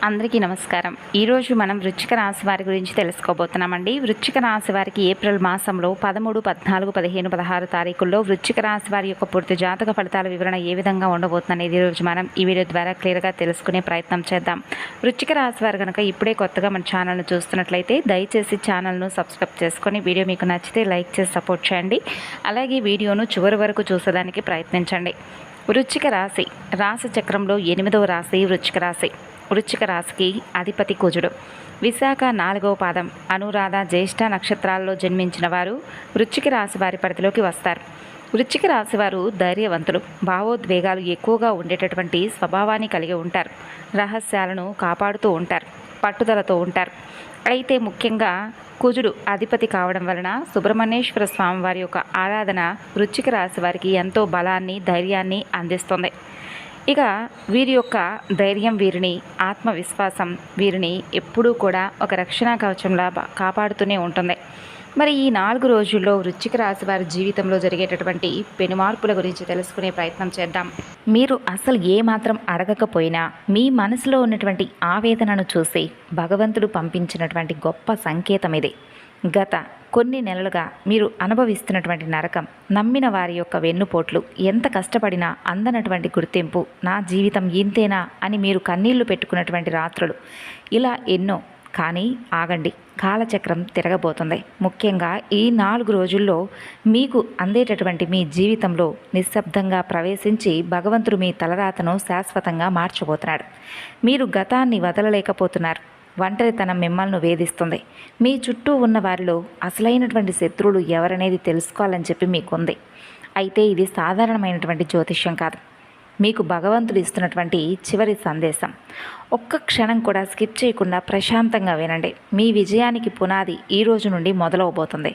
అందరికీ నమస్కారం. ఈరోజు మనం వృశ్చిక రాశి వారి గురించి తెలుసుకోబోతున్నామండి. వృశ్చిక రాశి వారికి ఏప్రిల్ మాసంలో 13, 14, 15, 16 తారీఖుల్లో వృశ్చిక రాశి వారి యొక్క పూర్తి జాతక ఫలితాల వివరణ ఏ విధంగా ఉండబోతుందనేది ఈరోజు మనం ఈ వీడియో ద్వారా క్లియర్గా తెలుసుకునే ప్రయత్నం చేద్దాం. వృశ్చిక రాశి వారు కనుక ఇప్పుడే కొత్తగా మన ఛానల్ను చూస్తున్నట్లయితే దయచేసి ఛానల్ను సబ్స్క్రైబ్ చేసుకొని వీడియో మీకు నచ్చితే లైక్ చేసి సపోర్ట్ చేయండి. అలాగే వీడియోను చివరి వరకు చూసేదానికి ప్రయత్నించండి. వృశ్చిక రాశి రాశి చక్రంలో 8వ రాశి వృశ్చిక రాశి. వృశ్చిక రాశికి అధిపతి కుజుడు. విశాఖ 4వ పాదం, అనురాధ, జ్యేష్ఠ నక్షత్రాల్లో జన్మించిన వారు వృశ్చిక రాశి వారి పరిధిలోకి వస్తారు. వృశ్చిక రాశి వారు ధైర్యవంతులు, భావోద్వేగాలు ఎక్కువగా ఉండేటటువంటి స్వభావాన్ని కలిగి ఉంటారు. రహస్యాలను కాపాడుతూ ఉంటారు, పట్టుదలతో ఉంటారు. అయితే ముఖ్యంగా కుజుడు అధిపతి కావడం వలన సుబ్రహ్మణ్యేశ్వర స్వామి వారి యొక్క ఆరాధన వృశ్చిక రాశి వారికి ఎంతో బలాన్ని, ధైర్యాన్ని అందిస్తుంది. ఇక వీరి యొక్క ధైర్యం, వీరిని ఆత్మవిశ్వాసం వీరిని ఎప్పుడూ కూడా ఒక రక్షణ కవచంలా కాపాడుతూనే ఉంటుంది. మరి ఈ 4 రోజుల్లో వృశ్చిక రాశి వారి జీవితంలో జరిగేటటువంటి పెనుమార్పుల గురించి తెలుసుకునే ప్రయత్నం చేద్దాం. మీరు అసలు ఏమాత్రం అడగకపోయినా మీ మనసులో ఉన్నటువంటి ఆవేదనను చూసి భగవంతుడు పంపించినటువంటి గొప్ప సంకేతం ఇది. గత కొన్ని నెలలుగా మీరు అనుభవిస్తున్నటువంటి నరకం, నమ్మిన వారి యొక్క వెన్నుపోట్లు, ఎంత కష్టపడినా అందనటువంటి గుర్తింపు, నా జీవితం ఇంతేనా అని మీరు కన్నీళ్లు పెట్టుకున్నటువంటి రాత్రులు, ఇలా ఎన్నో. కానీ ఆగండి, కాలచక్రం తిరగబోతుంది. ముఖ్యంగా ఈ 4 రోజుల్లో మీకు అందేటటువంటి మీ జీవితంలో నిశ్శబ్దంగా ప్రవేశించి భగవంతుడు మీ తలరాతను శాశ్వతంగా మార్చబోతున్నాడు. మీరు గతాన్ని వదలలేకపోతున్నారు. ఒంటరితనం మిమ్మల్ని వేధిస్తుంది. మీ చుట్టూ ఉన్న వారిలో అసలైనటువంటి శత్రువులు ఎవరనేది తెలుసుకోవాలని చెప్పి మీకుంది. అయితే ఇది సాధారణమైనటువంటి జ్యోతిష్యం కాదు, మీకు భగవంతుడు ఇస్తున్నటువంటి చివరి సందేశం. ఒక్క క్షణం కూడా స్కిప్ చేయకుండా ప్రశాంతంగా వినండి. మీ విజయానికి పునాది ఈ రోజు నుండి మొదలవబోతుంది.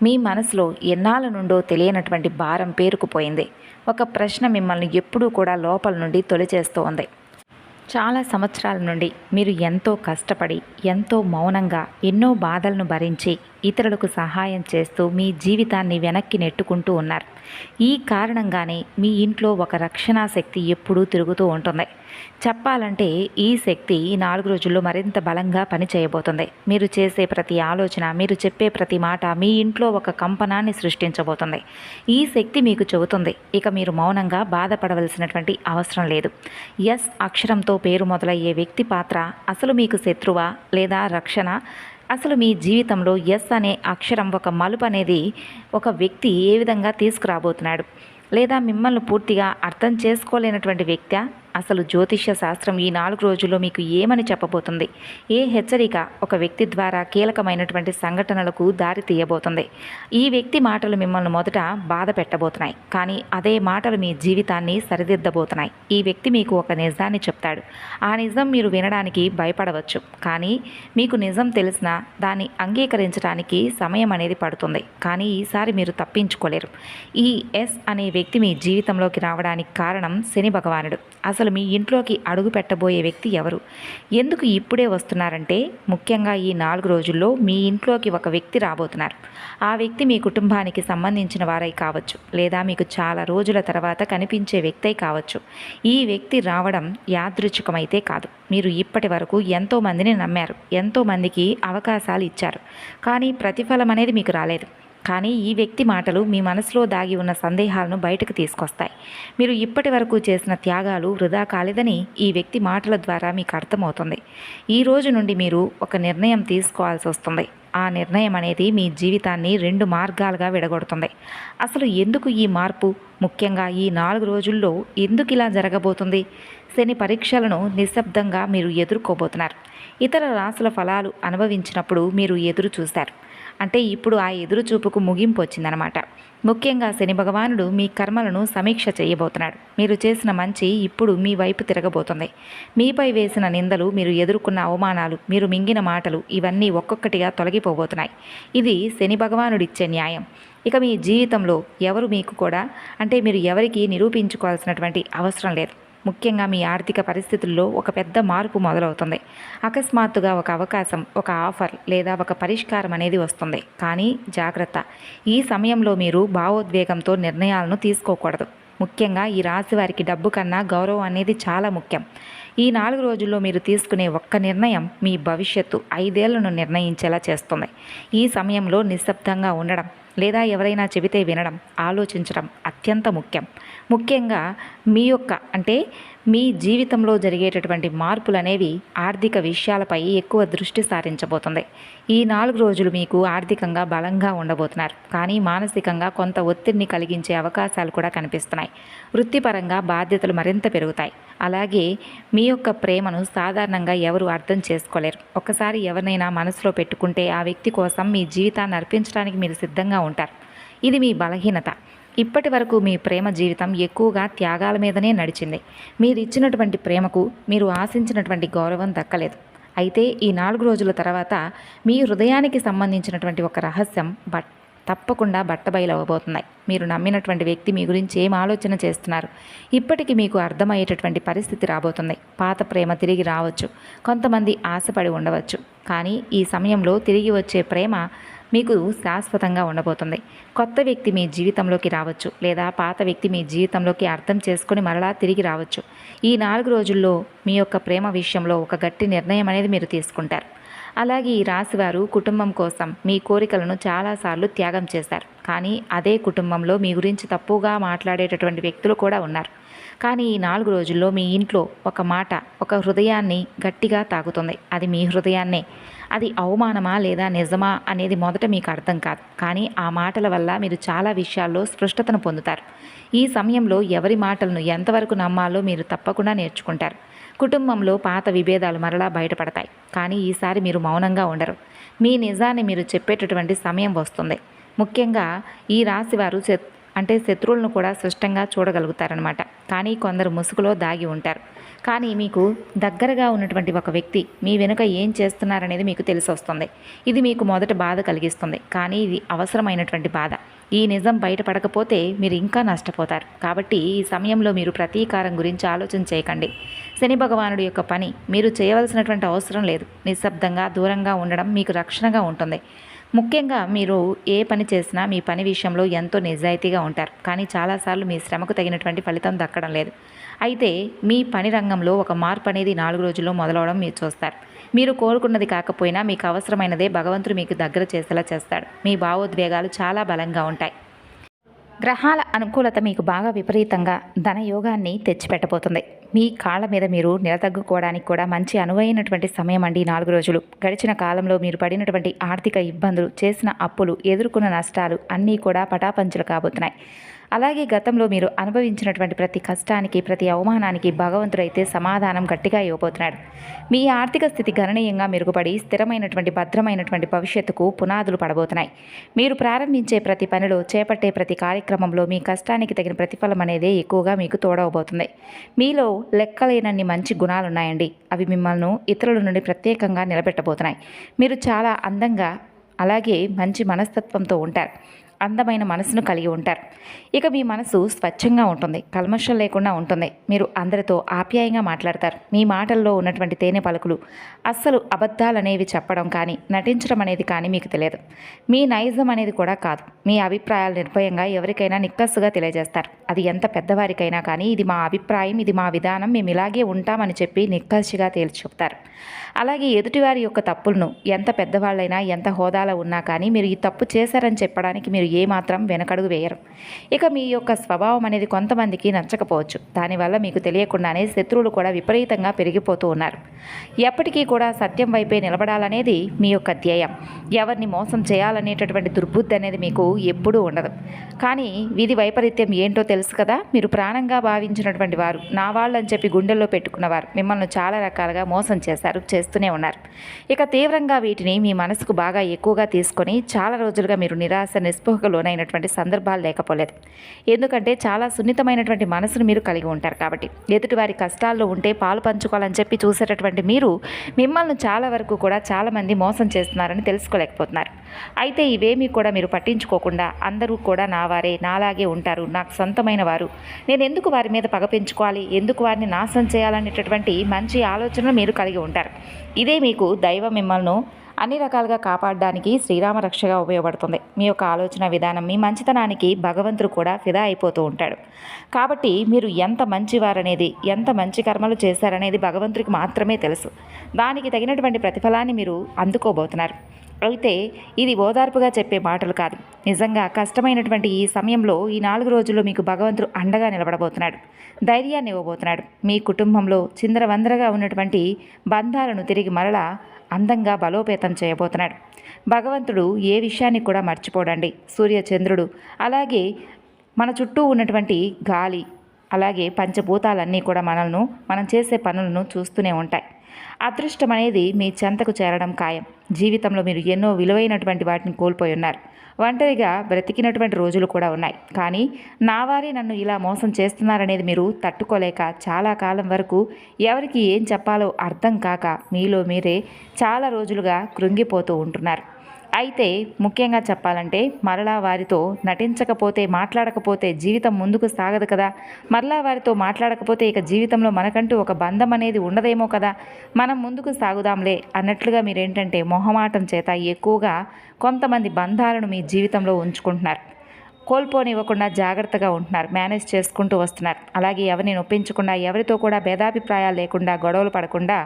మీ మనసులో ఎన్నాళ్ళ నుండో తెలియనటువంటి భారం పేరుకుపోయింది. ఒక ప్రశ్న మిమ్మల్ని ఎప్పుడూ కూడా లోపల నుండి తొలిచేస్తూ ఉంది. చాలా సంవత్సరాల నుండి మీరు ఎంతో కష్టపడి, ఎంతో మౌనంగా ఎన్నో బాధలను భరించి ఇతరులకు సహాయం చేస్తూ మీ జీవితాన్ని వెనక్కి నెట్టుకుంటూ ఉన్నారు. ఈ కారణంగానే మీ ఇంట్లో ఒక రక్షణా శక్తి ఎప్పుడూ తిరుగుతూ ఉంటుంది. చెప్పాలంటే ఈ శక్తి ఈ 4 రోజుల్లో మరింత బలంగా పనిచేయబోతుంది. మీరు చేసే ప్రతి ఆలోచన, మీరు చెప్పే ప్రతి మాట మీ ఇంట్లో ఒక కంపనాన్ని సృష్టించబోతుంది. ఈ శక్తి మీకు చెబుతుంది, ఇక మీరు మౌనంగా బాధపడవలసినటువంటి అవసరం లేదు. ఎస్ అక్షరంతో పేరు మొదలయ్యే వ్యక్తి పాత్ర అసలు మీకు శత్రువా లేదా రక్షణ? అసలు మీ జీవితంలో ఎస్ అనే అక్షరం ఒక మలుపు అనేది ఒక వ్యక్తి ఏ విధంగా తీసుకురాబోతున్నాడు? లేదా మిమ్మల్ని పూర్తిగా అర్థం చేసుకోలేనటువంటి వ్యక్తి? అసలు జ్యోతిష్య శాస్త్రం ఈ 4 రోజుల్లో మీకు ఏమని చెప్పబోతుంది? ఏ హెచ్చరిక ఒక వ్యక్తి ద్వారా కీలకమైనటువంటి సంఘటనలకు దారి తీయబోతుంది? ఈ వ్యక్తి మాటలు మిమ్మల్ని మొదట బాధ పెట్టబోతున్నాయి, కానీ అదే మాటలు మీ జీవితాన్ని సరిదిద్దబోతున్నాయి. ఈ వ్యక్తి మీకు ఒక నిజాన్ని చెప్తాడు. ఆ నిజం మీరు వినడానికి భయపడవచ్చు, కానీ మీకు నిజం తెలిసినా దాన్ని అంగీకరించడానికి సమయం అనేది పడుతుంది. కానీ ఈసారి మీరు తప్పించుకోలేరు. ఈ ఎస్ అనే వ్యక్తి మీ జీవితంలోకి రావడానికి కారణం శని భగవానుడు. అసలు మీ ఇంట్లోకి అడుగు పెట్టబోయే వ్యక్తి ఎవరు? ఎందుకు ఇప్పుడే వస్తున్నారంటే, ముఖ్యంగా ఈ 4 రోజుల్లో మీ ఇంట్లోకి ఒక వ్యక్తి రాబోతున్నారు. ఆ వ్యక్తి మీ కుటుంబానికి సంబంధించిన వారై కావచ్చు, లేదా మీకు చాలా రోజుల తర్వాత కనిపించే వ్యక్తి కావచ్చు. ఈ వ్యక్తి రావడం యాదృచ్ఛికమైతే కాదు. మీరు ఇప్పటి వరకు ఎంతోమందిని నమ్మారు, ఎంతోమందికి అవకాశాలు ఇచ్చారు, కానీ ప్రతిఫలం అనేది మీకు రాలేదు. కానీ ఈ వ్యక్తి మాటలు మీ మనసులో దాగి ఉన్న సందేహాలను బయటకు తీసుకొస్తాయి. మీరు ఇప్పటి వరకు చేసిన త్యాగాలు వృధా కాలేదని ఈ వ్యక్తి మాటల ద్వారా మీకు అర్థమవుతుంది. ఈ రోజు నుండి మీరు ఒక నిర్ణయం తీసుకోవాల్సి వస్తుంది. ఆ నిర్ణయం అనేది మీ జీవితాన్ని 2 మార్గాలుగా విడగొడుతుంది. అసలు ఎందుకు ఈ మార్పు? ముఖ్యంగా ఈ 4 రోజుల్లో ఎందుకు ఇలా జరగబోతుంది? శని పరీక్షలను నిశ్శబ్దంగా మీరు ఎదుర్కోబోతున్నారు. ఇతర రాశుల ఫలాలు అనుభవించినప్పుడు మీరు ఎదురు చూశారు. అంటే ఇప్పుడు ఆ ఎదురు చూపుకు ముగింపు వచ్చిందనమాట. ముఖ్యంగా శని భగవానుడు మీ కర్మలను సమీక్ష చేయబోతున్నాడు. మీరు చేసిన మంచి ఇప్పుడు మీ వైపు తిరగబోతుంది. మీపై వేసిన నిందలు, మీరు ఎదుర్కొన్న అవమానాలు, మీరు మింగిన మాటలు, ఇవన్నీ ఒక్కొక్కటిగా తొలగిపోబోతున్నాయి. ఇది శని భగవానుడిచ్చే న్యాయం. ఇక మీ జీవితంలో ఎవరు మీకు కూడా అంటే మీరు ఎవరికి నిరూపించుకోవాల్సినటువంటి అవసరం లేదు. ముఖ్యంగా మీ ఆర్థిక పరిస్థితుల్లో ఒక పెద్ద మార్పు మొదలవుతుంది. అకస్మాత్తుగా ఒక అవకాశం, ఒక ఆఫర్ లేదా ఒక పరిష్కారం అనేది వస్తుంది. కానీ జాగ్రత్త, ఈ సమయంలో మీరు భావోద్వేగంతో నిర్ణయాలను తీసుకోకూడదు. ముఖ్యంగా ఈ రాశి వారికి డబ్బు కన్నా గౌరవం అనేది చాలా ముఖ్యం. ఈ 4 రోజుల్లో మీరు తీసుకునే ఒక్క నిర్ణయం మీ భవిష్యత్తు 5 ఏళ్లను నిర్ణయించేలా చేస్తుంది. ఈ సమయంలో నిశ్శబ్దంగా ఉండడం లేదా ఎవరైనా చెబితే వినడం, ఆలోచించడం అత్యంత ముఖ్యంగా మీ జీవితంలో జరిగేటటువంటి మార్పులనేవి ఆర్థిక విషయాలపై ఎక్కువ దృష్టి సారించబోతుంది. ఈ 4 రోజులు మీకు ఆర్థికంగా బలంగా ఉండబోతున్నారు, కానీ మానసికంగా కొంత ఒత్తిడిని కలిగించే అవకాశాలు కూడా కనిపిస్తున్నాయి. వృత్తిపరంగా బాధ్యతలు మరింత పెరుగుతాయి. అలాగే మీ యొక్క ప్రేమను సాధారణంగా ఎవరు అర్థం చేసుకోలేరు. ఒకసారి ఎవరినైనా మనసులో పెట్టుకుంటే ఆ వ్యక్తి కోసం మీ జీవితాన్ని అర్పించడానికి మీరు సిద్ధంగా ఉంటారు. ఇది మీ బలహీనత. ఇప్పటి వరకు మీ ప్రేమ జీవితం ఎక్కువగా త్యాగాల మీదనే నడిచింది. మీరు ఇచ్చినటువంటి ప్రేమకు మీరు ఆశించినటువంటి గౌరవం దక్కలేదు. అయితే ఈ 4 రోజుల తర్వాత మీ హృదయానికి సంబంధించినటువంటి ఒక రహస్యం తప్పకుండా బట్టబయలవబోతున్నాయి. మీరు నమ్మినటువంటి వ్యక్తి మీ గురించి ఏం ఆలోచన చేస్తున్నారు ఇప్పటికీ మీకు అర్థమయ్యేటటువంటి పరిస్థితి రాబోతుంది. పాత ప్రేమ తిరిగి రావచ్చు, కొంతమంది ఆశపడి ఉండవచ్చు, కానీ ఈ సమయంలో తిరిగి వచ్చే ప్రేమ మీకు శాశ్వతంగా ఉండబోతుంది. కొత్త వ్యక్తి మీ జీవితంలోకి రావచ్చు, లేదా పాత వ్యక్తి మీ జీవితంలోకి అర్థం చేసుకొని మరలా తిరిగి రావచ్చు. ఈ 4 రోజుల్లో మీ యొక్క ప్రేమ విషయంలో ఒక గట్టి నిర్ణయం అనేది మీరు తీసుకుంటారు. అలాగే ఈ రాశివారు కుటుంబం కోసం మీ కోరికలను చాలాసార్లు త్యాగం చేశారు, కానీ అదే కుటుంబంలో మీ గురించి తప్పుగా మాట్లాడేటటువంటి వ్యక్తులు కూడా ఉన్నారు. కానీ ఈ 4 రోజుల్లో మీ ఇంట్లో ఒక మాట ఒక హృదయాన్ని గట్టిగా తాకుతుంది. అది మీ హృదయాన్నే. అది అవమానమా లేదా నిజమా అనేది మొదట మీకు అర్థం కాదు, కానీ ఆ మాటల వల్ల మీరు చాలా విషయాల్లో స్పష్టతను పొందుతారు. ఈ సమయంలో ఎవరి మాటలను ఎంతవరకు నమ్మాలో మీరు తప్పకుండా నేర్చుకుంటారు. కుటుంబంలో పాత విభేదాలు మరలా బయటపడతాయి, కానీ ఈసారి మీరు మౌనంగా ఉండరు. మీ నిజాన్ని మీరు చెప్పేటటువంటి సమయం వస్తుంది. ముఖ్యంగా ఈ రాశివారు శత్రువులను కూడా స్పష్టంగా చూడగలుగుతారనమాట. కానీ కొందరు ముసుగులో దాగి ఉంటారు. కానీ మీకు దగ్గరగా ఉన్నటువంటి ఒక వ్యక్తి మీ వెనుక ఏం చేస్తున్నారనేది మీకు తెలిసి వస్తుంది. ఇది మీకు మొదట బాధ కలిగిస్తుంది, కానీ ఇది అవసరమైనటువంటి బాధ. ఈ నిజం బయటపడకపోతే మీరు ఇంకా నష్టపోతారు. కాబట్టి ఈ సమయంలో మీరు ప్రతీకారం గురించి ఆలోచన చేయకండి. శని భగవానుడి యొక్క పని మీరు చేయవలసినటువంటి అవసరం లేదు. నిశ్శబ్దంగా దూరంగా ఉండడం మీకు రక్షణగా ఉంటుంది. ముఖ్యంగా మీరు ఏ పని చేసినా మీ పని విషయంలో ఎంతో నిజాయితీగా ఉంటారు, కానీ చాలాసార్లు మీ శ్రమకు తగినటువంటి ఫలితం దక్కడం లేదు. అయితే మీ పని రంగంలో ఒక మార్పు అనేది 4 రోజుల్లో మొదలవడం మీరు చూస్తారు. మీరు కోరుకున్నది కాకపోయినా మీకు అవసరమైనదే భగవంతుడు మీకు దగ్గర చేసేలా చేస్తాడు. మీ భావోద్వేగాలు చాలా బలంగా ఉంటాయి. గ్రహాల అనుకూలత మీకు బాగా విపరీతంగా ధనయోగాన్ని తెచ్చిపెట్టబోతుంది. మీ కాళ్ళ మీద మీరు నిలదగ్గుకోవడానికి కూడా మంచి అనువైనటువంటి సమయం అండి 4 రోజులు. గడిచిన కాలంలో మీరు పడినటువంటి ఆర్థిక ఇబ్బందులు, చేసిన అప్పులు, ఎదుర్కొన్న నష్టాలు అన్నీ కూడా పటాపంచలు కాబోతున్నాయి. అలాగే గతంలో మీరు అనుభవించినటువంటి ప్రతి కష్టానికి, ప్రతి అవమానానికి భగవంతుడైతే సమాధానం గట్టిగా ఇవ్వబోతున్నాడు. మీ ఆర్థిక స్థితి గణనీయంగా మెరుగుపడి స్థిరమైనటువంటి భద్రమైనటువంటి భవిష్యత్తుకు పునాదులు పడబోతున్నాయి. మీరు ప్రారంభించే ప్రతి పనిలో, చేపట్టే ప్రతి కార్యక్రమంలో మీ కష్టానికి తగిన ప్రతిఫలం అనేది ఎక్కువగా మీకు తోడవబోతుంది. మీలో లెక్కలేనన్ని మంచి గుణాలున్నాయండి. అవి మిమ్మల్ని ఇతరుల నుండి ప్రత్యేకంగా నిలబెట్టబోతున్నాయి. మీరు చాలా అందంగా, అలాగే మంచి మనస్తత్వంతో ఉంటారు. అందమైన మనసును కలిగి ఉంటారు. ఇక మీ మనసు స్వచ్ఛంగా ఉంటుంది, కల్మషం లేకుండా ఉంటుంది. మీరు అందరితో ఆప్యాయంగా మాట్లాడతారు. మీ మాటల్లో ఉన్నటువంటి తేనె పలుకులు అస్సలు అబద్ధాలనేవి చెప్పడం కానీ, నటించడం అనేది కానీ మీకు తెలియదు. మీ నైజం అనేది కూడా కాదు. మీ అభిప్రాయాలు నిర్భయంగా ఎవరికైనా నిక్కస్సుగా తెలియజేస్తారు. అది ఎంత పెద్దవారికైనా కానీ ఇది మా అభిప్రాయం, ఇది మా విధానం, మేము ఇలాగే ఉంటామని చెప్పి నిక్కచ్చిగా తేల్చి చెప్తారు. అలాగే ఎదుటివారి యొక్క తప్పులను ఎంత పెద్దవాళ్ళైనా, ఎంత హోదాలో ఉన్నా కానీ మీరు ఈ తప్పు చేశారని చెప్పడానికి మీరు ఏమాత్రం వెనకడుగు వేయరు. ఇక మీ యొక్క స్వభావం అనేది కొంతమందికి నచ్చకపోవచ్చు. దానివల్ల మీకు తెలియకుండానే శత్రువులు కూడా విపరీతంగా పెరిగిపోతూ ఉన్నారు. ఎప్పటికీ కూడా సత్యం వైపే నిలబడాలనేది మీ యొక్క ధ్యేయం. ఎవరిని మోసం చేయాలనేటటువంటి దుర్బుద్ధి అనేది మీకు ఎప్పుడూ ఉండదు. కానీ విధి వైపరీత్యం ఏంటో తెలుసు కదా. మీరు ప్రాణంగా భావించినటువంటి వారు, నా వాళ్ళని చెప్పి గుండెల్లో పెట్టుకున్నవారు మిమ్మల్ని చాలా రకాలుగా మోసం చేశారు, చేస్తూనే ఉన్నారు. ఇక తీవ్రంగా వీటిని మీ మనసుకు బాగా ఎక్కువగా తీసుకొని చాలా రోజులుగా మీరు నిరాశ, నిస్పృహకు లోనైనటువంటి సందర్భాలు లేకపోలేదు. ఎందుకంటే చాలా సున్నితమైనటువంటి మనసును మీరు కలిగి ఉంటారు. కాబట్టి ఎదుటివారి కష్టాల్లో ఉంటే పాలు పంచుకోవాలని చెప్పి చూసేటటువంటి మీరు మిమ్మల్ని చాలా వరకు కూడా చాలామంది మోసం చేస్తున్నారని తెలుసుకోలేకపోతున్నారు. అయితే ఇవేమీ కూడా మీరు పట్టించుకోకుండా అందరూ కూడా నా వారే, నాలాగే ఉంటారు, నాకు సొంతమైన వారు, నేను ఎందుకు వారి మీద పగ పెంచుకోవాలి, ఎందుకు వారిని నాశనం చేయాలనేటటువంటి మంచి ఆలోచనలు మీరు కలిగి ఉంటారు. ఇదే మీకు దైవం మిమ్మల్ని అన్ని రకాలుగా కాపాడడానికి శ్రీరామ రక్షగా ఉపయోగపడుతుంది. మీ యొక్క ఆలోచన విధానం, మీ మంచితనానికి భగవంతుడు కూడా ఫిదా అయిపోతూ ఉంటాడు. కాబట్టి మీరు ఎంత మంచివారనేది, ఎంత మంచి కర్మలు చేశారనేది భగవంతుడికి మాత్రమే తెలుసు. దానికి తగినటువంటి ప్రతిఫలాన్ని మీరు అందుకోబోతున్నారు. అయితే ఇది ఓదార్పుగా చెప్పే మాటలు కాదు. నిజంగా కష్టమైనటువంటి ఈ సమయంలో, ఈ 4 రోజుల్లో మీకు భగవంతుడు అండగా నిలబడబోతున్నాడు, ధైర్యాన్ని ఇవ్వబోతున్నాడు. మీ కుటుంబంలో చిందరవందరగా ఉన్నటువంటి బంధాలను తిరిగి మరలా అందంగా బలోపేతం చేయబోతున్నాడు. భగవంతుడు ఏ విషయాన్ని కూడా మర్చిపోడండి. సూర్య చంద్రుడు, అలాగే మన చుట్టూ ఉన్నటువంటి గాలి, అలాగే పంచభూతాలన్నీ కూడా మనం చేసే పనులను చూస్తూనే ఉంటాయి. అదృష్టం అనేది మీ చెంతకు చేరడం ఖాయం. జీవితంలో మీరు ఎన్నో విలువైనటువంటి వాటిని కోల్పోయి ఉన్నారు. ఒంటరిగా బ్రతికినటువంటి రోజులు కూడా ఉన్నాయి. కానీ నా వారే నన్ను ఇలా మోసం చేస్తున్నారనేది మీరు తట్టుకోలేక చాలా కాలం వరకు ఎవరికి ఏం చెప్పాలో అర్థం కాక మీలో మీరే చాలా రోజులుగా కృంగిపోతూ ఉంటున్నారు. అయితే ముఖ్యంగా చెప్పాలంటే, మరలా వారితో నటించకపోతే, మాట్లాడకపోతే జీవితం ముందుకు సాగదు కదా. మరలా వారితో మాట్లాడకపోతే ఇక జీవితంలో మనకంటూ ఒక బంధం అనేది ఉండదేమో కదా. మనం ముందుకు సాగుదాంలే అన్నట్లుగా మీరేంటంటే మొహమాటం చేత ఎక్కువగా కొంతమంది బంధాలను మీ జీవితంలో ఉంచుకుంటున్నారు. కోల్పోనివ్వకుండా జాగ్రత్తగా ఉంటున్నారు, మేనేజ్ చేసుకుంటూ వస్తున్నారు. అలాగే ఎవరిని నొప్పించకుండా, ఎవరితో కూడా భేదాభిప్రాయాలు లేకుండా, గొడవలు పడకుండా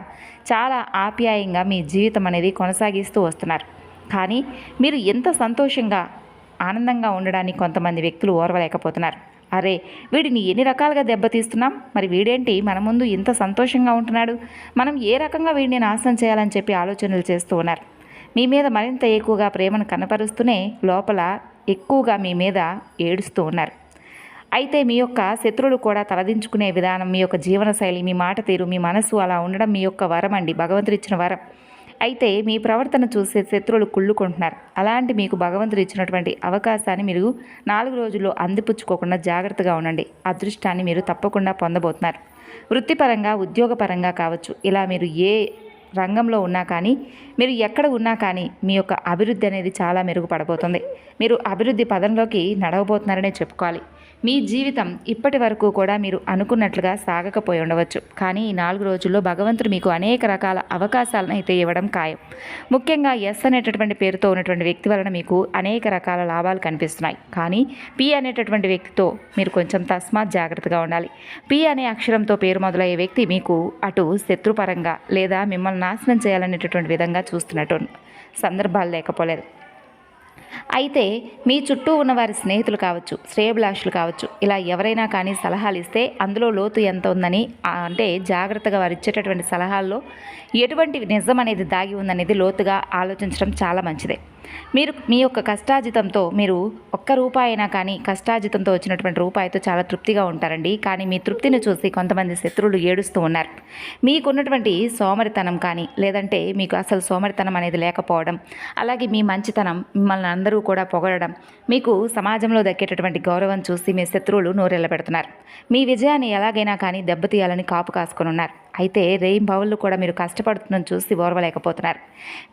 చాలా ఆప్యాయంగా మీ జీవితం అనేది కొనసాగిస్తూ వస్తున్నారు. కానీ మీరు ఎంత సంతోషంగా, ఆనందంగా ఉండడానికి కొంతమంది వ్యక్తులు ఓర్వలేకపోతున్నారు. అరే, వీడిని ఎన్ని రకాలుగా దెబ్బతీస్తున్నాం, మరి వీడేంటి మన ముందు ఇంత సంతోషంగా ఉంటున్నాడు, మనం ఏ రకంగా వీడిని నాశనం చేయాలని చెప్పి ఆలోచనలు చేస్తూ ఉన్నారు. మీ మీద మరింత ఎక్కువగా ప్రేమను కనపరుస్తూనే లోపల ఎక్కువగా మీ మీద ఏడుస్తూ ఉన్నారు. అయితే మీ యొక్క శత్రువులు కూడా తలదించుకునే విధానం, మీ యొక్క జీవనశైలి, మీ మాట తీరు, మీ మనసు అలా ఉండడం మీ యొక్క వరం అండి, భగవంతుడు ఇచ్చిన వరం. అయితే మీ ప్రవర్తన చూసే శత్రువులు కుళ్ళుకుంటున్నారు. అలాంటి మీకు భగవంతుడు ఇచ్చినటువంటి అవకాశాన్ని మీరు 4 రోజుల్లో అందిపుచ్చుకోకుండా జాగ్రత్తగా ఉండండి. అదృష్టాన్ని మీరు తప్పకుండా పొందబోతున్నారు. వృత్తిపరంగా, ఉద్యోగపరంగా కావచ్చు, ఇలా మీరు ఏ రంగంలో ఉన్నా కానీ, మీరు ఎక్కడ ఉన్నా కానీ మీ యొక్క అభివృద్ధి అనేది చాలా మెరుగుపడబోతుంది. మీరు అభివృద్ధి పదంలోకి నడవబోతున్నారనే చెప్పుకోవాలి. మీ జీవితం ఇప్పటి వరకు కూడా మీరు అనుకున్నట్లుగా సాగకపోయి ఉండవచ్చు. కానీ ఈ 4 రోజుల్లో భగవంతుడు మీకు అనేక రకాల అవకాశాలను అయితే ఇవ్వడం ఖాయం. ముఖ్యంగా ఎస్ అనేటటువంటి పేరుతో ఉన్నటువంటి వ్యక్తి వలన మీకు అనేక రకాల లాభాలు కనిపిస్తున్నాయి. కానీ పి అనేటటువంటి వ్యక్తితో మీరు కొంచెం తస్మాత్ జాగ్రత్తగా ఉండాలి. పి అనే అక్షరంతో పేరు మొదలయ్యే వ్యక్తి మీకు అటు శత్రుపరంగా లేదా మిమ్మల్ని నాశనం చేయాలనేటటువంటి విధంగా చూస్తున్నట్టు సందర్భాలు లేకపోలేదు. అయితే మీ చుట్టూ ఉన్న వారి స్నేహితులు కావచ్చు, శ్రేయభిలాషులు కావచ్చు, ఇలా ఎవరైనా కానీ సలహాలు ఇస్తే అందులో లోతు ఎంత ఉందని, అంటే జాగ్రత్తగా వారు ఇచ్చేటటువంటి సలహాల్లో ఎటువంటి నిజం అనేది దాగి ఉందనేది లోతుగా ఆలోచించడం చాలా మంచిదే. మీరు మీ యొక్క కష్టార్జితంతో, మీరు ఒక్క రూపాయి అయినా కానీ కష్టార్జితంతో వచ్చినటువంటి రూపాయితో చాలా తృప్తిగా ఉంటారండి. కానీ మీ తృప్తిని చూసి కొంతమంది శత్రువులు ఏడుస్తూ ఉన్నారు. మీకున్నటువంటి సోమరితనం కానీ, లేదంటే మీకు అసలు సోమరితనం అనేది లేకపోవడం, అలాగే మీ మంచితనం, మిమ్మల్ని అందరూ కూడా పొగడడం, మీకు సమాజంలో దక్కేటటువంటి గౌరవం చూసి మీ శత్రువులు నోరెళ్ళబెడుతున్నారు. మీ విజయాన్ని ఎలాగైనా కానీ దెబ్బతీయాలని కాపు కాసుకొని ఉన్నారు. అయితే రేయింబవళ్ళు కూడా మీరు కష్టపడుతుందని చూసి ఓర్వలేకపోతున్నారు.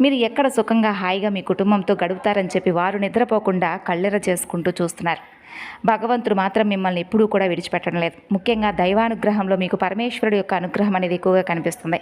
మీరు ఎక్కడ సుఖంగా హాయిగా మీ కుటుంబంతో గడుపుతారని చెప్పి వారు నిద్రపోకుండా కళ్ళెర చేసుకుంటూ చూస్తున్నారు. భగవంతుడు మాత్రం మిమ్మల్ని ఎప్పుడూ కూడా విడిచిపెట్టడం లేదు. ముఖ్యంగా దైవానుగ్రహంలో మీకు పరమేశ్వరుడు యొక్క అనుగ్రహం అనేది ఎక్కువగా కనిపిస్తుంది.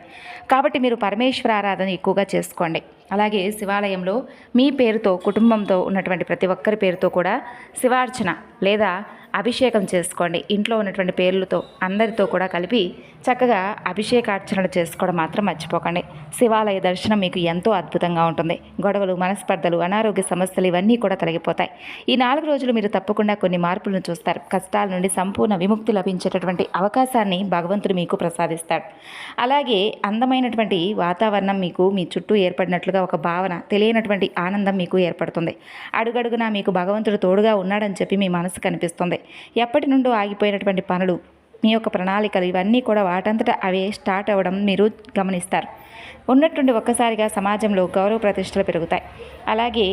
కాబట్టి మీరు పరమేశ్వర ఆరాధన ఎక్కువగా చేసుకోండి. అలాగే శివాలయంలో మీ పేరుతో, కుటుంబంతో ఉన్నటువంటి ప్రతి ఒక్కరి పేరుతో కూడా శివార్చన లేదా అభిషేకం చేసుకోండి. ఇంట్లో ఉన్నటువంటి పేర్లతో అందరితో కూడా కలిపి చక్కగా అభిషేకార్చనలు చేసుకోవడం మాత్రం మర్చిపోకండి. శివాలయ దర్శనం మీకు ఎంతో అద్భుతంగా ఉంటుంది. గొడవలు, మనస్పర్ధలు, అనారోగ్య సమస్యలు ఇవన్నీ కూడా తొలగిపోతాయి. ఈ 4 రోజులు మీరు తప్పకుండా కొన్ని మార్పులను చూస్తారు. కష్టాల నుండి సంపూర్ణ విముక్తి లభించేటటువంటి అవకాశాన్ని భగవంతుడు మీకు ప్రసాదిస్తాడు. అలాగే అందమైనటువంటి వాతావరణం మీకు మీ చుట్టూ ఏర్పడినట్లుగా ఒక భావన, తెలియనటువంటి ఆనందం మీకు ఏర్పడుతుంది. అడుగడుగునా మీకు భగవంతుడు తోడుగా ఉన్నాడని చెప్పి మీ మనసు కనిపిస్తుంది. ఎప్పటి నుండో ఆగిపోయినటువంటి పనులు, మీ యొక్క ప్రణాళికలు ఇవన్నీ కూడా వాటంతటా అవే స్టార్ట్ అవ్వడం మీరు గమనిస్తారు. ఉన్నట్టుండి ఒక్కసారిగా సమాజంలో గౌరవ ప్రతిష్టలు పెరుగుతాయి. అలాగే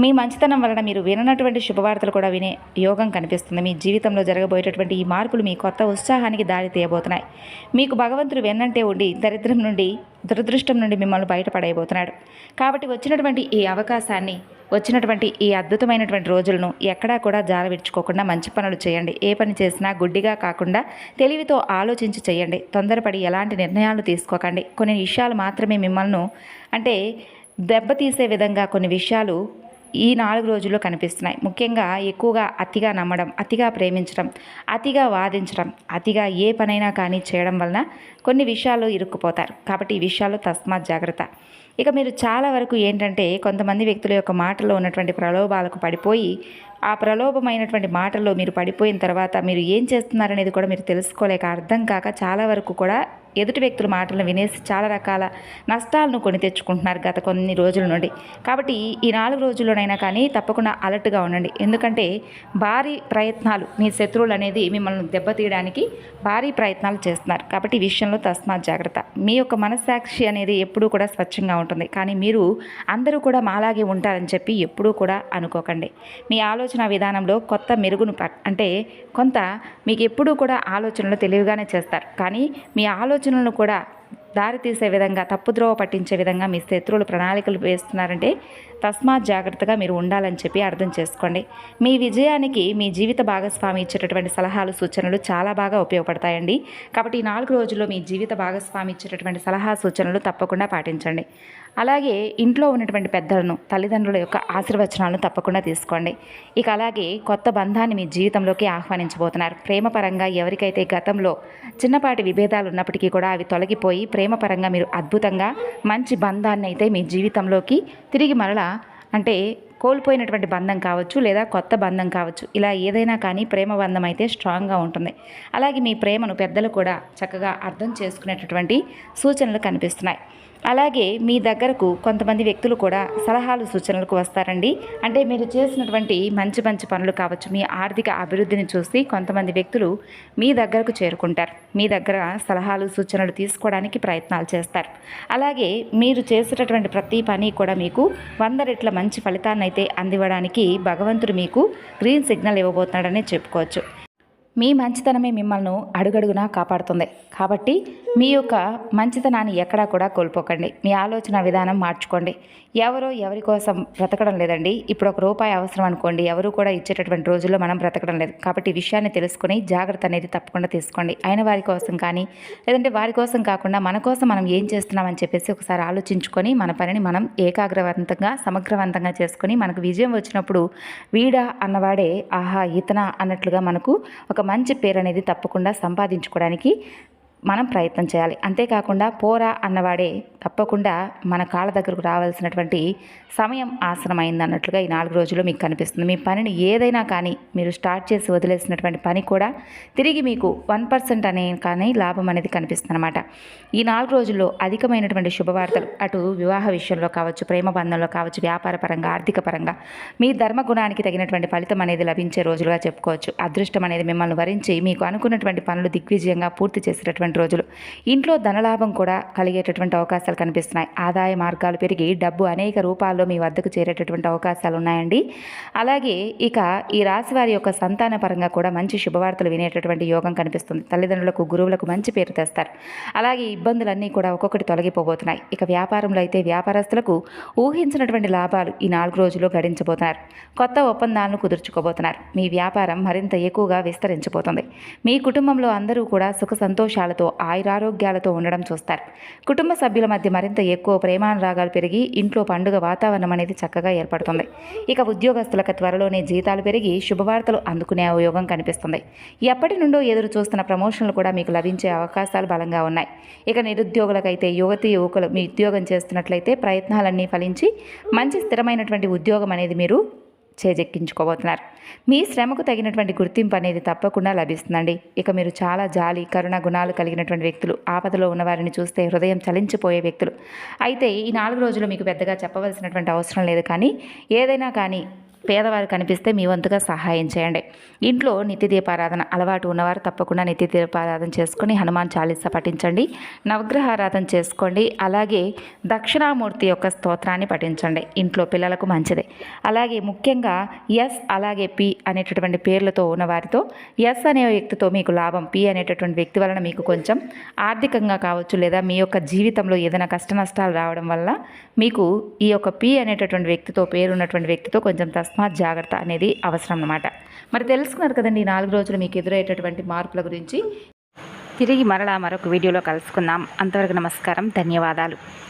మీ మంచితనం వలన మీరు విననటువంటి శుభవార్తలు కూడా వినే యోగం కనిపిస్తుంది. మీ జీవితంలో జరగబోయేటటువంటి ఈ మార్పులు మీ కొత్త ఉత్సాహానికి దారి తీయబోతున్నాయి. మీకు భగవంతుడు వెన్నంటే ఉండి దరిద్రం నుండి, దురదృష్టం నుండి మిమ్మల్ని బయటపడేయబోతున్నాడు. కాబట్టి వచ్చినటువంటి ఈ అవకాశాన్ని, వచ్చినటువంటి ఈ అద్భుతమైనటువంటి రోజులను ఎక్కడా కూడా జార విడుచుకోకుండా మంచి పనులు చేయండి. ఏ పని చేసినా గుడ్డిగా కాకుండా తెలివితో ఆలోచించి చేయండి. తొందరపడి ఎలాంటి నిర్ణయాలు తీసుకోకండి. కొన్ని విషయాలు మాత్రమే మిమ్మల్ని దెబ్బతీసే విధంగా కొన్ని విషయాలు ఈ 4 రోజుల్లో కనిపిస్తున్నాయి. ముఖ్యంగా ఎక్కువగా అతిగా నమ్మడం, అతిగా ప్రేమించడం, అతిగా వాదించడం, అతిగా ఏ పనైనా కానీ చేయడం వలన కొన్ని విషయాల్లో ఇరుక్కుపోతారు. కాబట్టి ఈ విషయాల్లో తస్మాత్ జాగ్రత్త. ఇక మీరు చాలా వరకు ఏంటంటే కొంతమంది వ్యక్తుల యొక్క మాటల్లో ఉన్నటువంటి ప్రలోభాలకు పడిపోయి, ఆ ప్రలోభమైనటువంటి మాటల్లో మీరు పడిపోయిన తర్వాత మీరు ఏం చేస్తున్నారనేది కూడా మీరు తెలుసుకోలేక, అర్థం కాక చాలా వరకు కూడా ఎదుటి వ్యక్తుల మాటలను వినేసి చాలా రకాల నష్టాలను కొని తెచ్చుకుంటున్నారు గత కొన్ని రోజుల నుండి. కాబట్టి ఈ 4 రోజుల్లోనైనా కానీ తప్పకుండా అలర్ట్గా ఉండండి. ఎందుకంటే భారీ ప్రయత్నాలు, మీ శత్రువులు అనేది మిమ్మల్ని దెబ్బతీయడానికి భారీ ప్రయత్నాలు చేస్తున్నారు. కాబట్టి ఈ విషయంలో తస్మాత్ జాగ్రత్త. మీ యొక్క మనస్సాక్షి అనేది ఎప్పుడూ కూడా స్వచ్ఛంగా ఉంటుంది. కానీ మీరు అందరూ కూడా మాలాగే ఉంటారని చెప్పి ఎప్పుడూ కూడా అనుకోకండి. మీ ఆలోచన విధానంలో కొత్త మెరుగును అంటే కొంత మీకు ఎప్పుడూ కూడా ఆలోచనలు తెలివిగానే చేస్తారు. కానీ మీ ఆలోచనలను కూడా దారితీసే విధంగా, తప్పుద్రోవ పట్టించే విధంగా మీ శత్రువులు ప్రణాళికలు వేస్తున్నారంటే తస్మాత్ జాగ్రత్తగా మీరు ఉండాలని చెప్పి అర్థం చేసుకోండి. మీ విజయానికి మీ జీవిత భాగస్వామి ఇచ్చేటటువంటి సలహాలు, సూచనలు చాలా బాగా ఉపయోగపడతాయండి. కాబట్టి ఈ 4 రోజుల్లో మీ జీవిత భాగస్వామి ఇచ్చేటటువంటి సలహా, సూచనలు తప్పకుండా పాటించండి. అలాగే ఇంట్లో ఉన్నటువంటి పెద్దలను, తల్లిదండ్రుల యొక్క ఆశీర్వచనాలను తప్పకుండా తీసుకోండి. ఇక అలాగే కొత్త బంధాన్ని మీ జీవితంలోకి ఆహ్వానించబోతున్నారు. ప్రేమపరంగా ఎవరికైతే గతంలో చిన్నపాటి విభేదాలు ఉన్నప్పటికీ కూడా అవి తొలగిపోయి ప్రేమపరంగా మీరు అద్భుతంగా మంచి బంధాన్ని అయితే మీ జీవితంలోకి తిరిగి మరలా అంటే కోల్పోయినటువంటి బంధం కావచ్చు, లేదా కొత్త బంధం కావచ్చు, ఇలా ఏదైనా కానీ ప్రేమ బంధం అయితే స్ట్రాంగ్గా ఉంటుంది. అలాగే మీ ప్రేమను పెద్దలు కూడా చక్కగా అర్థం చేసుకునేటటువంటి సూచనలు కనిపిస్తున్నాయి. అలాగే మీ దగ్గరకు కొంతమంది వ్యక్తులు కూడా సలహాలు, సూచనలకు వస్తారండి. అంటే మీరు చేసినటువంటి మంచి మంచి పనులు కావచ్చు, మీ ఆర్థిక అభివృద్ధిని చూసి కొంతమంది వ్యక్తులు మీ దగ్గరకు చేరుకుంటారు. మీ దగ్గర సలహాలు, సూచనలు తీసుకోవడానికి ప్రయత్నాలు చేస్తారు. అలాగే మీరు చేసేటటువంటి ప్రతి పని కూడా మీకు 100 రెట్ల మంచి ఫలితాన్ని అయితే అందివ్వడానికి భగవంతుడు మీకు గ్రీన్ సిగ్నల్ ఇవ్వబోతున్నాడనే చెప్పుకోవచ్చు. మీ మంచితనమే మిమ్మల్ని అడుగడుగునా కాపాడుతుంది. కాబట్టి మీ యొక్క మంచితనాన్ని ఎక్కడా కూడా కోల్పోకండి. మీ ఆలోచన విధానం మార్చుకోండి. ఎవరి కోసం బ్రతకడం లేదండి. ఇప్పుడు ఒక రూపాయి అవసరం అనుకోండి, ఎవరు కూడా ఇచ్చేటటువంటి రోజుల్లో మనం బ్రతకడం లేదు. కాబట్టి ఈ విషయాన్ని తెలుసుకుని జాగ్రత్త అనేది తప్పకుండా తీసుకోండి. అయిన వారి కోసం కానీ, లేదంటే వారి కోసం కాకుండా మన కోసం మనం ఏం చేస్తున్నామని చెప్పేసి ఒకసారి ఆలోచించుకొని మన పనిని మనం ఏకాగ్రవంతంగా, సమగ్రవంతంగా చేసుకొని మనకు విజయం వచ్చినప్పుడు వీడా అన్నవాడే ఆహా ఇతనా అన్నట్లుగా మనకు ఒక మంచి పేరు అనేది తప్పకుండా సంపాదించుకోవడానికి మనం ప్రయత్నం చేయాలి. అంతేకాకుండా పోరా అన్నవాడే తప్పకుండా మన కాళ్ళ దగ్గరకు రావాల్సినటువంటి సమయం ఆసనమైంది అన్నట్లుగా ఈ 4 రోజుల్లో మీకు కనిపిస్తుంది. మీ పనిని ఏదైనా కానీ మీరు స్టార్ట్ చేసి వదిలేసినటువంటి పని కూడా తిరిగి మీకు 1% అనే కానీ లాభం అనేది కనిపిస్తుంది అనమాట. ఈ 4 రోజుల్లో అధికమైనటువంటి శుభవార్తలు అటు వివాహ విషయంలో కావచ్చు, ప్రేమ బంధంలో కావచ్చు, వ్యాపార పరంగా, ఆర్థిక పరంగా మీ ధర్మగుణానికి తగినటువంటి ఫలితం అనేది లభించే రోజులుగా చెప్పుకోవచ్చు. అదృష్టం అనేది మిమ్మల్ని వరించి మీకు అనుకున్నటువంటి పనులు దిగ్విజయంగా పూర్తి చేసేటటువంటి రోజులు. ఇంట్లో ధనలాభం కూడా కలిగేటటువంటి అవకాశాలు కనిపిస్తున్నాయి. ఆదాయ మార్గాలు పెరిగి డబ్బు అనేక రూపాల్లో మీ వద్దకు చేరేటటువంటి అవకాశాలు ఉన్నాయండి. అలాగే ఇక ఈ రాశి వారి యొక్క సంతాన పరంగా కూడా మంచి శుభవార్తలు వినేటటువంటి యోగం కనిపిస్తుంది. తల్లిదండ్రులకు, గురువులకు మంచి పేరు తెస్తారు. అలాగే ఇబ్బందులన్నీ కూడా ఒక్కొక్కటి తొలగిపోబోతున్నాయి. ఇక వ్యాపారంలో అయితే వ్యాపారస్తులకు ఊహించినటువంటి లాభాలు ఈ 4 రోజుల్లో గడించబోతున్నారు. కొత్త ఒప్పందాలను కుదుర్చుకోబోతున్నారు. మీ వ్యాపారం మరింత ఎక్కువగా విస్తరించబోతుంది. మీ కుటుంబంలో అందరూ కూడా సుఖ సంతోషాలతో, ఆయురారోగ్యాలతో ఉండడం చూస్తారు. కుటుంబ సభ్యుల మధ్య మరింత ఎక్కువ ప్రేమానురాగాలు పెరిగి ఇంట్లో పండుగ వాతావరణం అనేది చక్కగా ఏర్పడుతుంది. ఇక ఉద్యోగస్తులకు త్వరలోనే జీతాలు పెరిగి శుభవార్తలు అందుకునే యోగం కనిపిస్తుంది. ఎప్పటి నుండో ఎదురు చూస్తున్న ప్రమోషన్లు కూడా మీకు లభించే అవకాశాలు బలంగా ఉన్నాయి. ఇక నిరుద్యోగులకైతే యువకులు మీ ఉద్యోగం చేస్తున్నట్లయితే ప్రయత్నాలన్నీ ఫలించి మంచి స్థిరమైనటువంటి ఉద్యోగం అనేది మీరు చేజెక్కించుకోబోతున్నారు. మీ శ్రమకు తగినటువంటి గుర్తింపు అనేది తప్పకుండా లభిస్తుందండి. ఇక మీరు చాలా జాలి, కరుణ గుణాలు కలిగినటువంటి వ్యక్తులు. ఆపదలో ఉన్నవారిని చూస్తే హృదయం చలించిపోయే వ్యక్తులు. అయితే ఈ 4 రోజులు మీకు పెద్దగా చెప్పవలసినటువంటి అవసరం లేదు. కానీ ఏదైనా కానీ పేదవారు కనిపిస్తే మీ వంతుగా సహాయం చేయండి. ఇంట్లో నిత్య దీపారాధన అలవాటు ఉన్నవారు తప్పకుండా నిత్య దీపారాధన చేసుకుని హనుమాన్ చాలీసా పఠించండి. నవగ్రహారాధన చేసుకోండి. అలాగే దక్షిణామూర్తి యొక్క స్తోత్రాన్ని పఠించండి. ఇంట్లో పిల్లలకు మంచిదే. అలాగే ముఖ్యంగా ఎస్ అలాగే పి అనేటటువంటి పేర్లతో ఉన్నవారితో ఎస్ అనే వ్యక్తితో మీకు లాభం, పి అనేటటువంటి వ్యక్తి వలన మీకు కొంచెం ఆర్థికంగా కావచ్చు, లేదా మీ యొక్క జీవితంలో ఏదైనా కష్ట నష్టాలు రావడం వల్ల మీకు ఈ యొక్క పి అనేటటువంటి వ్యక్తితో, పేరున్నటువంటి వ్యక్తితో కొంచెం తస్మాత్ జాగ్రత్త అనేది అవసరం అన్నమాట. మరి తెలుసుకున్నారు కదండి ఈ 4 రోజులు మీకు ఎదురయ్యేటటువంటి మార్పుల గురించి. తిరిగి మరలా మరొక వీడియోలో కలుసుకుందాం. అంతవరకు నమస్కారం, ధన్యవాదాలు.